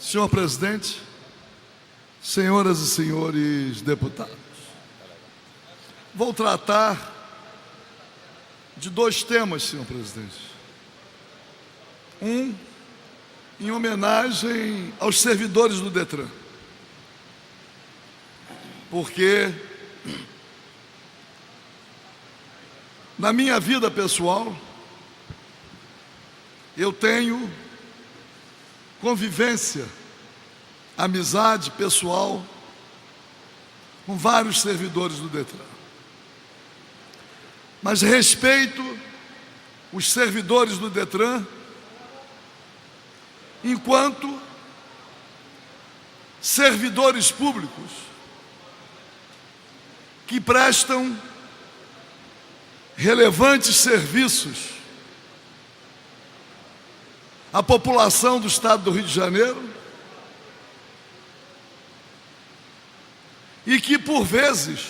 Senhor presidente, senhoras e senhores deputados, vou tratar de dois temas, senhor presidente. Um, em homenagem aos servidores do Detran, porque na minha vida pessoal eu tenho convivência, amizade pessoal com vários servidores do Detran, mas respeito os servidores do Detran enquanto servidores públicos que prestam relevantes serviços à população do estado do Rio de Janeiro e que, por vezes,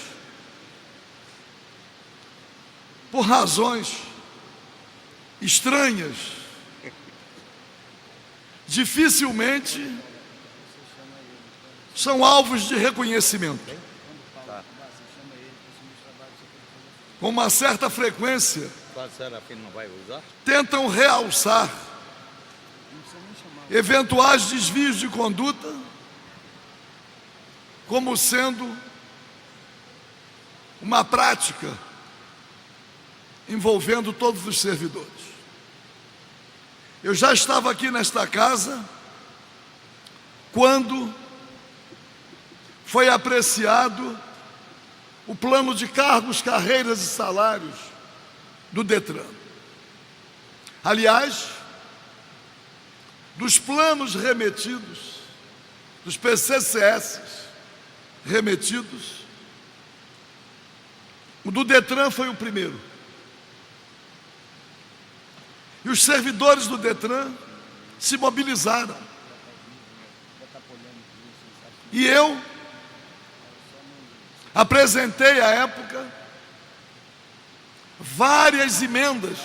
por razões estranhas, dificilmente são alvos de reconhecimento. Com uma certa frequência, tentam realçar eventuais desvios de conduta como sendo uma prática envolvendo todos os servidores. Eu já estava aqui nesta casa quando foi apreciado o plano de cargos, carreiras e salários do Detran. Aliás, dos planos remetidos, dos PCCS remetidos, o do Detran foi o primeiro. E os servidores do Detran se mobilizaram. E eu apresentei à época várias emendas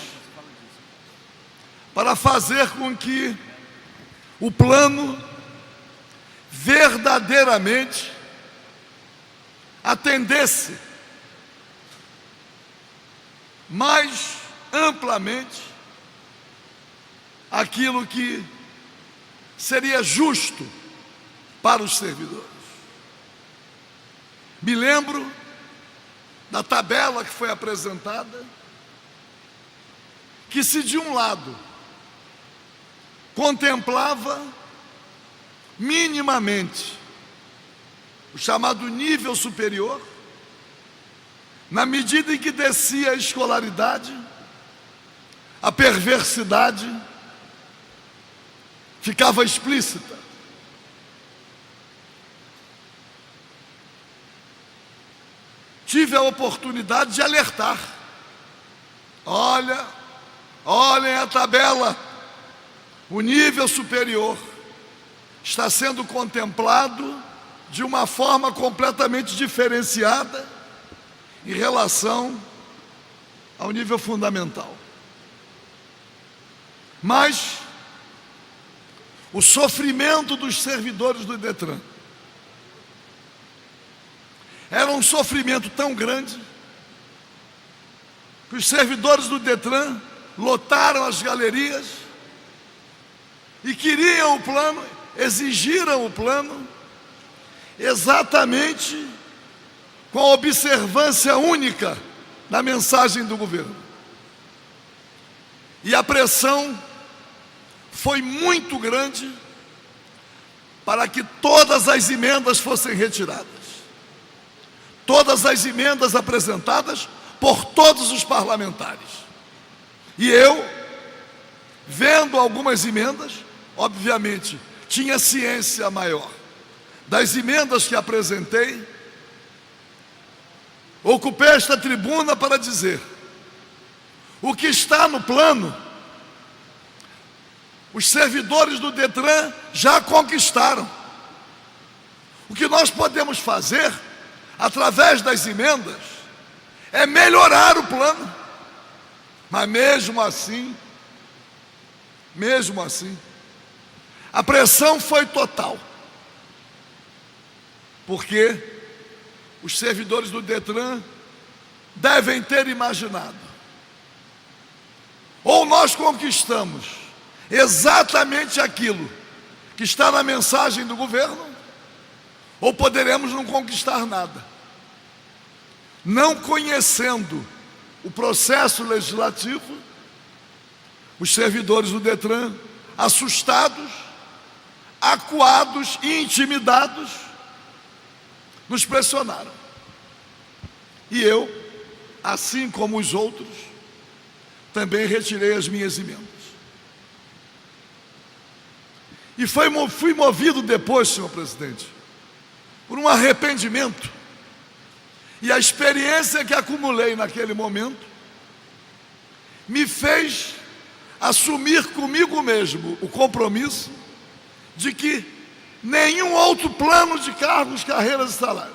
para fazer com que o plano verdadeiramente atendesse mais amplamente aquilo que seria justo para os servidores. Me lembro da tabela que foi apresentada, que se de um lado contemplava minimamente o chamado nível superior, na medida em que descia a escolaridade, a perversidade ficava explícita. Tive a oportunidade de alertar. Olhem a tabela. O nível superior está sendo contemplado de uma forma completamente diferenciada em relação ao nível fundamental. Mas o sofrimento dos servidores do Detran era um sofrimento tão grande que os servidores do Detran lotaram as galerias e queriam o plano, exigiram o plano, exatamente com a observância única da mensagem do governo. E a pressão foi muito grande para que todas as emendas fossem retiradas. Todas as emendas apresentadas por todos os parlamentares. E eu, vendo algumas emendas, obviamente, tinha ciência maior das emendas que apresentei, ocupei esta tribuna para dizer: o que está no plano, os servidores do Detran já conquistaram. O que nós podemos fazer, através das emendas, é melhorar o plano. Mas mesmo assim, A pressão foi total, porque os servidores do Detran devem ter imaginado: ou nós conquistamos exatamente aquilo que está na mensagem do governo, ou poderemos não conquistar nada. Não conhecendo o processo legislativo, os servidores do Detran, assustados, acuados e intimidados, nos pressionaram. E eu, assim como os outros, também retirei as minhas emendas. E fui movido depois, senhor presidente, por um arrependimento. E a experiência que acumulei naquele momento me fez assumir comigo mesmo o compromisso de que nenhum outro plano de cargos, carreiras e salários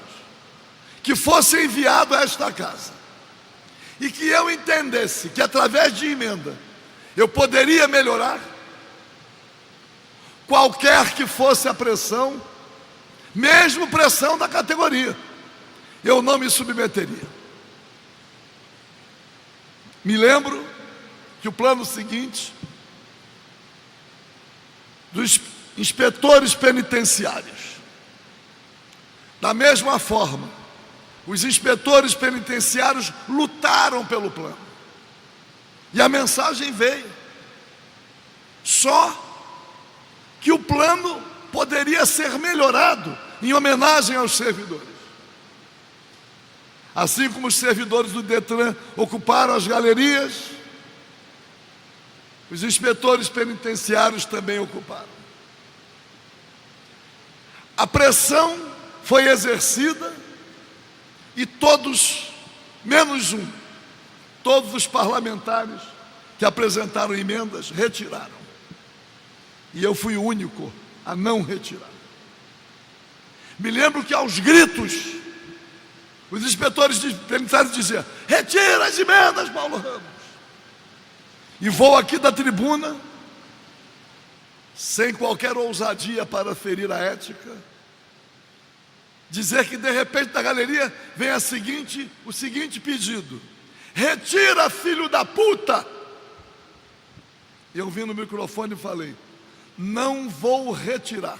que fosse enviado a esta casa, e que eu entendesse que através de emenda eu poderia melhorar, qualquer que fosse a pressão, mesmo pressão da categoria, eu não me submeteria. Me lembro que o plano seguinte, dos inspetores penitenciários, da mesma forma, os inspetores penitenciários lutaram pelo plano, e a mensagem veio, só que o plano poderia ser melhorado em homenagem aos servidores. Assim como os servidores do Detran ocuparam as galerias, os inspetores penitenciários também ocuparam. A pressão foi exercida e todos, menos um, todos os parlamentares que apresentaram emendas retiraram. E eu fui o único a não retirar. Me lembro que aos gritos, os inspetores penitenciários diziam: retira as emendas, Paulo Ramos. E vou aqui da tribuna, sem qualquer ousadia para ferir a ética, dizer que de repente da galeria vem o seguinte pedido: retira, filho da puta. Eu vim no microfone e falei: não vou retirar.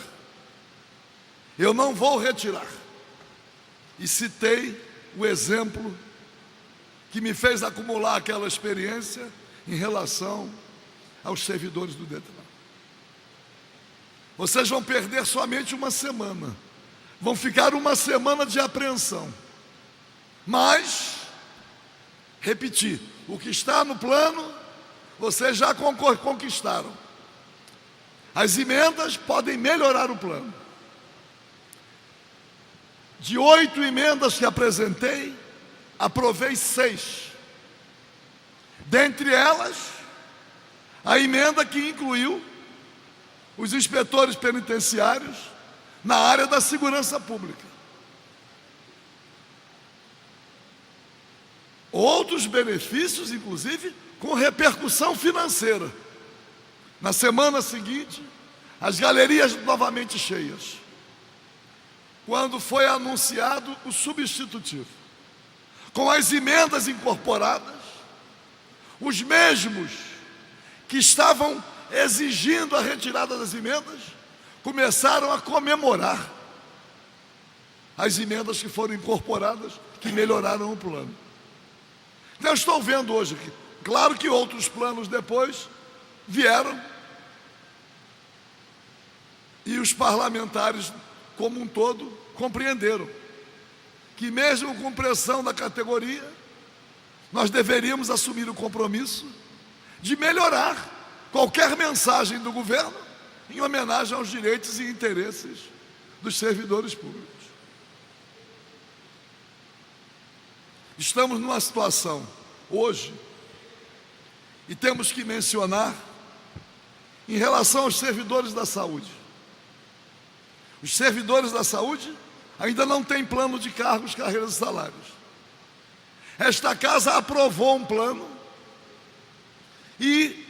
Eu não vou retirar. E citei o exemplo que me fez acumular aquela experiência em relação aos servidores do Detran. Vocês vão perder somente uma semana, vão ficar uma semana de apreensão, mas, repetir, o que está no plano, vocês já conquistaram. As emendas podem melhorar o plano. De 8 emendas que apresentei, aprovei 6. Dentre elas, a emenda que incluiu os inspetores penitenciários na área da segurança pública. Outros benefícios, inclusive, com repercussão financeira. Na semana seguinte, as galerias novamente cheias, quando foi anunciado o substitutivo. Com as emendas incorporadas, os mesmos que estavam exigindo a retirada das emendas começaram a comemorar as emendas que foram incorporadas, que melhoraram o plano. Então, eu estou vendo hoje aqui, claro que outros planos depois vieram, e os parlamentares como um todo compreenderam que mesmo com pressão da categoria, nós deveríamos assumir o compromisso de melhorar qualquer mensagem do governo em homenagem aos direitos e interesses dos servidores públicos. Estamos numa situação hoje, e temos que mencionar, em relação aos servidores da saúde. Os servidores da saúde ainda não têm plano de cargos, carreiras e salários. Esta casa aprovou um plano, e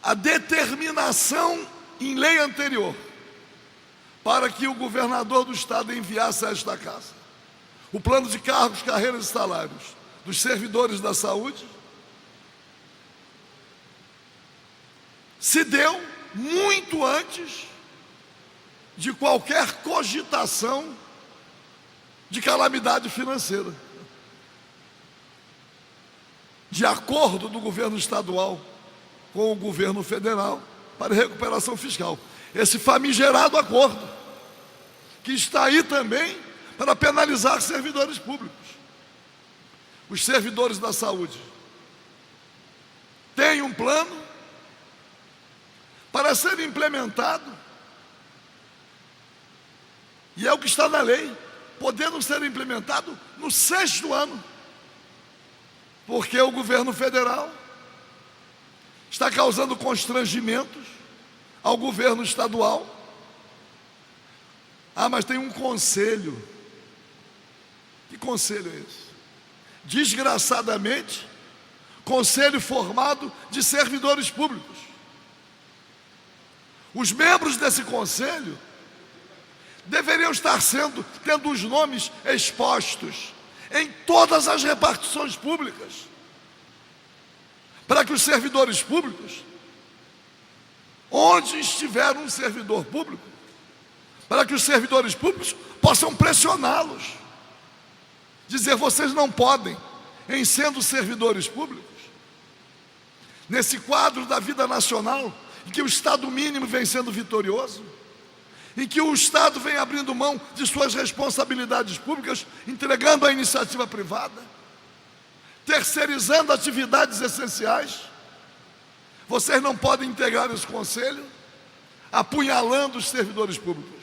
a determinação em lei anterior, para que o governador do estado enviasse a esta casa o plano de cargos, carreiras e salários dos servidores da saúde, se deu muito antes de qualquer cogitação de calamidade financeira, de acordo do governo estadual com o governo federal para recuperação fiscal. Esse famigerado acordo, que está aí também para penalizar servidores públicos. Os servidores da saúde têm um plano para ser implementado, e é o que está na lei, podendo ser implementado no 6º ano, porque o governo federal está causando constrangimentos ao governo estadual. Mas tem um conselho. Que conselho é esse? Desgraçadamente, conselho formado de servidores públicos. Os membros desse conselho deveriam estar tendo os nomes expostos em todas as repartições públicas, para que os servidores públicos, onde estiver um servidor público, para que os servidores públicos possam pressioná-los, dizer: vocês não podem, em sendo servidores públicos, nesse quadro da vida nacional, em que o Estado mínimo vem sendo vitorioso, em que o Estado vem abrindo mão de suas responsabilidades públicas, entregando à iniciativa privada, terceirizando atividades essenciais, vocês não podem integrar esse conselho apunhalando os servidores públicos.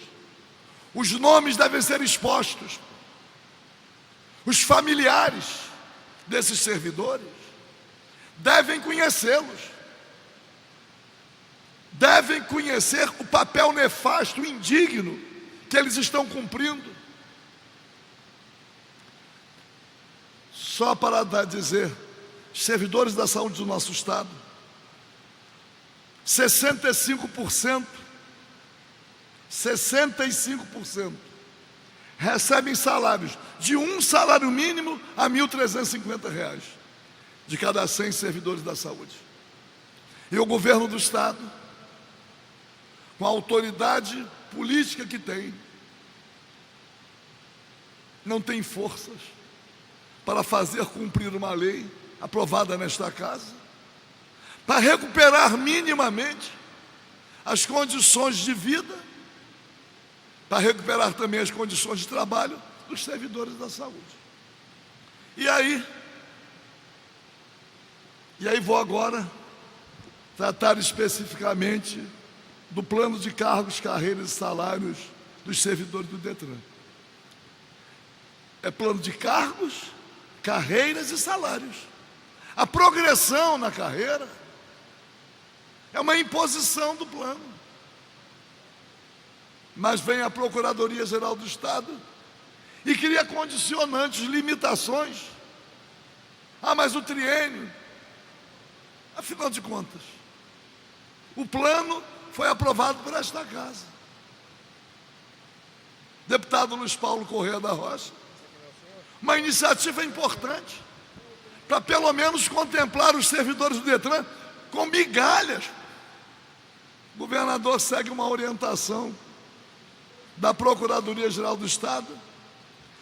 Os nomes devem ser expostos. Os familiares desses servidores devem conhecê-los, devem conhecer o papel nefasto, indigno que eles estão cumprindo. Só para dizer, servidores da saúde do nosso estado, 65% recebem salários de um salário mínimo a R$ 1.350 de cada 100 servidores da saúde. E o governo do estado, com a autoridade política que tem, não tem forças para fazer cumprir uma lei aprovada nesta casa, para recuperar minimamente as condições de vida, para recuperar também as condições de trabalho dos servidores da saúde. E aí vou agora tratar especificamente do plano de cargos, carreiras e salários dos servidores do Detran. É plano de cargos, carreiras e salários. A progressão na carreira é uma imposição do plano. Mas vem a Procuradoria-Geral do Estado e cria condicionantes, limitações. Mas o triênio, afinal de contas, o plano foi aprovado por esta casa. Deputado Luiz Paulo Corrêa da Rocha, uma iniciativa importante para pelo menos contemplar os servidores do Detran com migalhas. O governador segue uma orientação da Procuradoria-Geral do Estado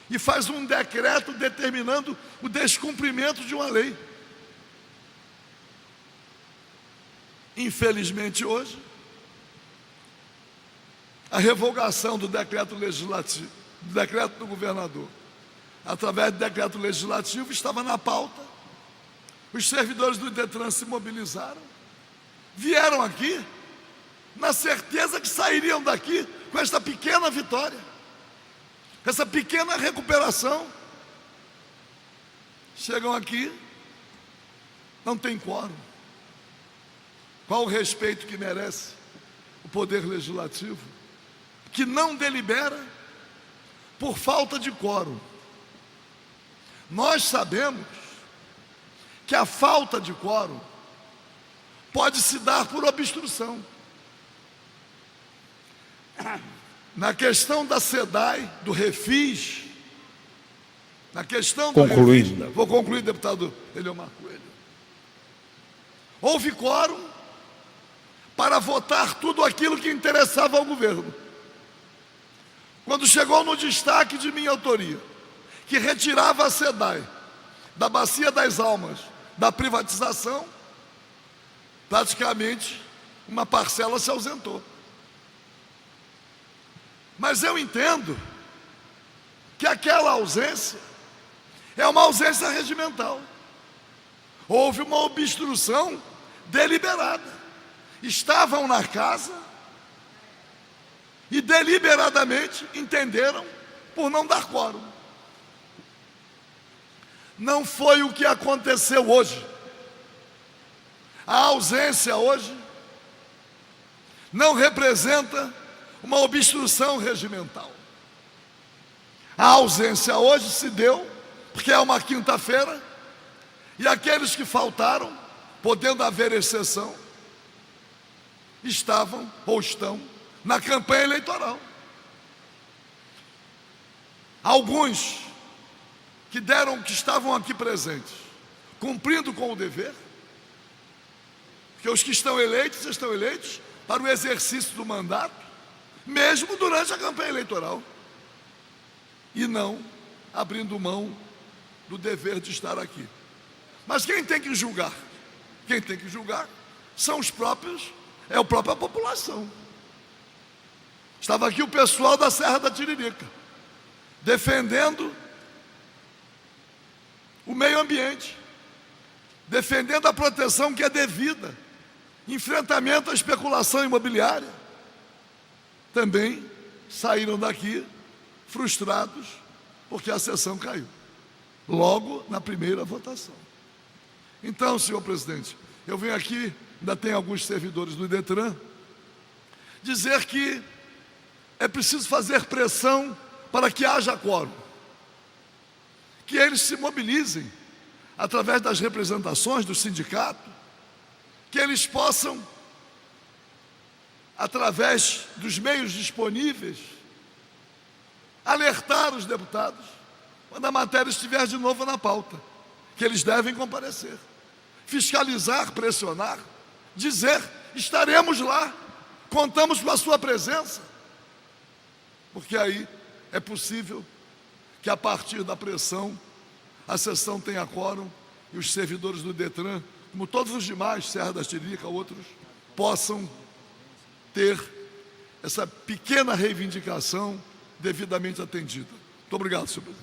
e faz um decreto determinando o descumprimento de uma lei. Infelizmente hoje, a revogação do decreto legislativo, do decreto do governador, através do decreto legislativo, estava na pauta. Os servidores do Detran se mobilizaram, vieram aqui na certeza que sairiam daqui com esta pequena vitória, essa pequena recuperação. Chegam aqui, não tem quórum. Qual o respeito que merece o Poder Legislativo, que não delibera por falta de quórum? Nós sabemos que a falta de quórum pode se dar por obstrução. Na questão da SEDAI, do Refis, na questão do Concluindo. Refis, vou concluir, deputado Eliomar Coelho. Houve quórum para votar tudo aquilo que interessava ao governo. Quando chegou no destaque de minha autoria, que retirava a SEDAI da Bacia das Almas da privatização, praticamente uma parcela se ausentou. Mas eu entendo que aquela ausência é uma ausência regimental. Houve uma obstrução deliberada. Estavam na casa e deliberadamente entenderam por não dar quórum. Não foi o que aconteceu hoje. A ausência hoje não representa uma obstrução regimental. A ausência hoje se deu porque é uma quinta-feira e aqueles que faltaram, podendo haver exceção, estavam ou estão na campanha eleitoral. Alguns que estavam aqui presentes, cumprindo com o dever, porque os que estão eleitos para o exercício do mandato, mesmo durante a campanha eleitoral, e não abrindo mão do dever de estar aqui. Mas quem tem que julgar? Quem tem que julgar são é a própria população. Estava aqui o pessoal da Serra da Tiririca, defendendo o meio ambiente, defendendo a proteção que é devida, enfrentamento à especulação imobiliária. Também saíram daqui frustrados porque a sessão caiu, logo na primeira votação. Então, senhor presidente, eu venho aqui, ainda tem alguns servidores do Detran, dizer que é preciso fazer pressão para que haja quórum, que eles se mobilizem através das representações do sindicato, que eles possam, através dos meios disponíveis, alertar os deputados quando a matéria estiver de novo na pauta, que eles devem comparecer, fiscalizar, pressionar, dizer: estaremos lá, contamos com a sua presença, porque aí é possível que a partir da pressão a sessão tenha quórum e os servidores do Detran, como todos os demais, Serra da Tiririca, outros, possam ter essa pequena reivindicação devidamente atendida. Muito obrigado, senhor presidente.